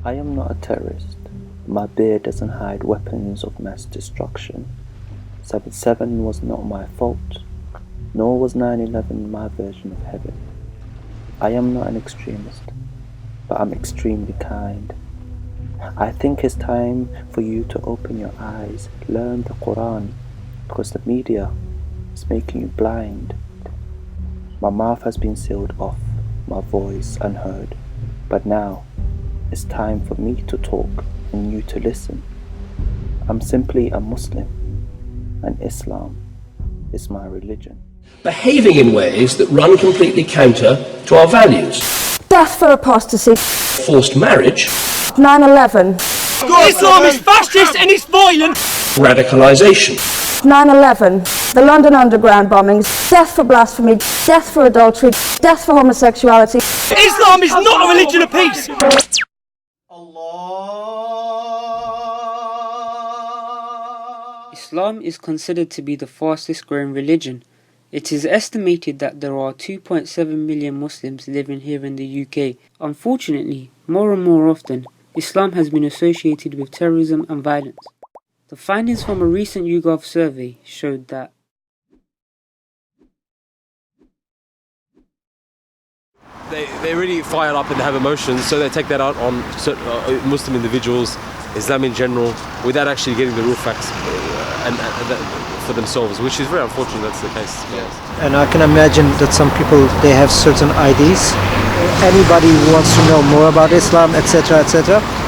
I am not a terrorist. My beard doesn't hide weapons of mass destruction. 7/7 was not my fault, nor was 9/11 my version of heaven. I am not an extremist, but I'm extremely kind. I think it's time for you to open your eyes, learn the Quran, because the media is making you blind. My mouth has been sealed off, my voice unheard, but now it's time for me to talk and you to listen. I'm simply a Muslim, and Islam is my religion. Behaving in ways that run completely counter to our values. Death for apostasy. Forced marriage. 9/11. Islam is fascist and it's violent. Radicalisation. 9/11. The London Underground bombings. Death for blasphemy. Death for adultery. Death for homosexuality. Islam is not a religion of peace. Islam is considered to be the fastest growing religion. It is estimated that there are 2.7 million Muslims living here in the UK. Unfortunately, more and more often, Islam has been associated with terrorism and violence. The findings from a recent YouGov survey showed that they really fire up and have emotions, so they take that out on certain Muslim individuals, Islam in general, without actually getting the real facts and for themselves, which is very unfortunate that's the case. Yes. And I can imagine that some people, they have certain ideas. Anybody who wants to know more about Islam, etc.,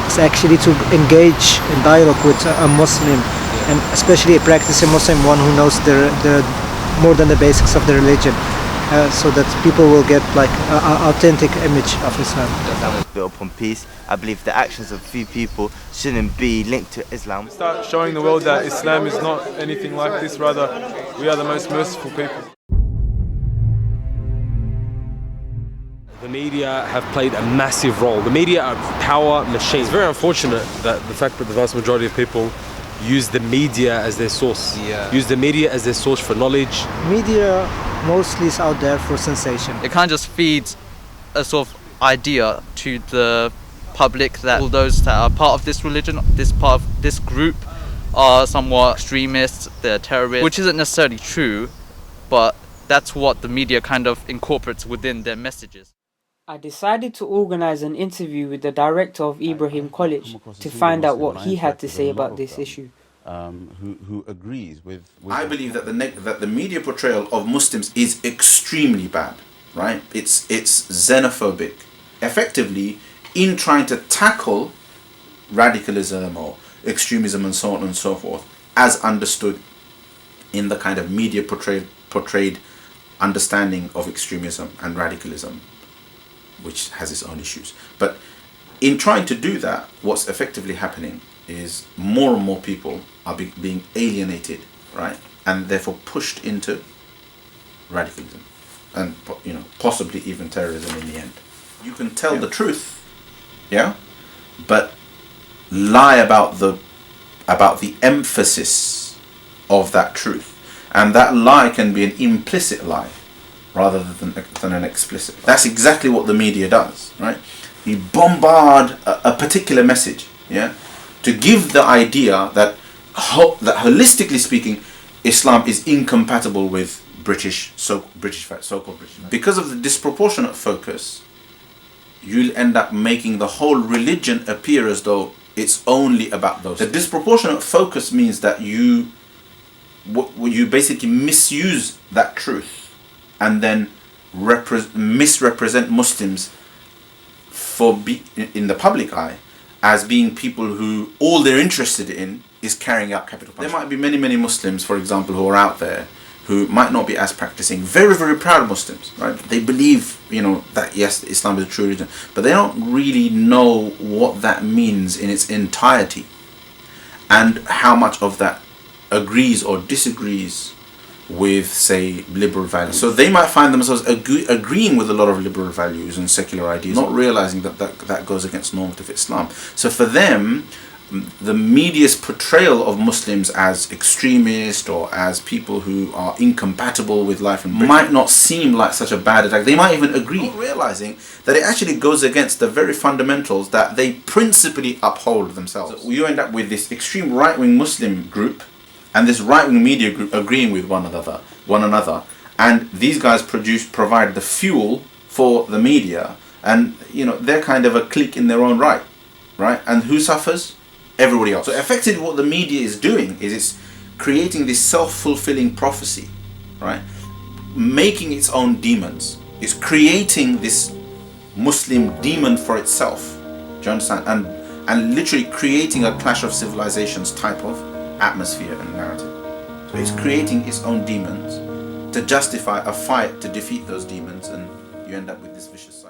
is actually to engage in dialogue with a Muslim, and especially a practicing Muslim, one who knows the more than the basics of the religion. So that people will get like an authentic image of Islam. Built upon peace. I believe the actions of few people shouldn't be linked to Islam. Start showing the world that Islam is not anything like this, rather we are the most merciful people. The media have played a massive role. The media are power machines. It's very unfortunate that the fact that the vast majority of people use the media as their source. Use the media as their source for knowledge. Media mostly is out there for sensation. It kind of just feeds a sort of idea to the public that all those that are part of this religion, part of this group, are somewhat extremists, they're terrorists, which isn't necessarily true, but that's what the media kind of incorporates within their messages. I decided to organise an interview with the director of Ibrahim College to find out what he had to say about this issue. Who agrees with I believe that the media portrayal of Muslims is extremely bad, right? It's xenophobic. Effectively, in trying to tackle radicalism or extremism and so on and so forth, as understood in the kind of media portrayed understanding of extremism and radicalism, which has its own issues. But in trying to do that, what's effectively happening is more and more people are being alienated, right, and therefore pushed into radicalism, and possibly even terrorism in the end. You can tell the truth, but lie about the emphasis of that truth, and that lie can be an implicit lie rather than an explicit. That's exactly what the media does, right? You bombard a particular message, to give the idea that holistically speaking, Islam is incompatible with so-called British. Because of the disproportionate focus, you'll end up making the whole religion appear as though it's only about those. The disproportionate focus means that you basically misuse that truth and then misrepresent Muslims in the public eye as being people who all they're interested in is carrying out capital punishment. There might be many Muslims, for example, who are out there who might not be as practicing, very proud Muslims, right? They believe, that yes, Islam is a true religion, but they don't really know what that means in its entirety and how much of that agrees or disagrees with, say, liberal values. So they might find themselves agreeing with a lot of liberal values and secular ideas, not realizing that goes against normative Islam. So for them, the media's portrayal of Muslims as extremists or as people who are incompatible with life and might not seem like such a bad attack. They might even agree, realizing that it actually goes against the very fundamentals that they principally uphold themselves. So you end up with this extreme right-wing Muslim group and this right-wing media group agreeing with one another, and these guys provide the fuel for the media, and they're kind of a clique in their own right? And who suffers? Everybody else. So effectively what the media is doing is it's creating this self-fulfilling prophecy, right? Making its own demons. It's creating this Muslim demon for itself. Do you understand? And literally creating a clash of civilizations type of atmosphere and narrative. So it's creating its own demons to justify a fight to defeat those demons, and you end up with this vicious cycle.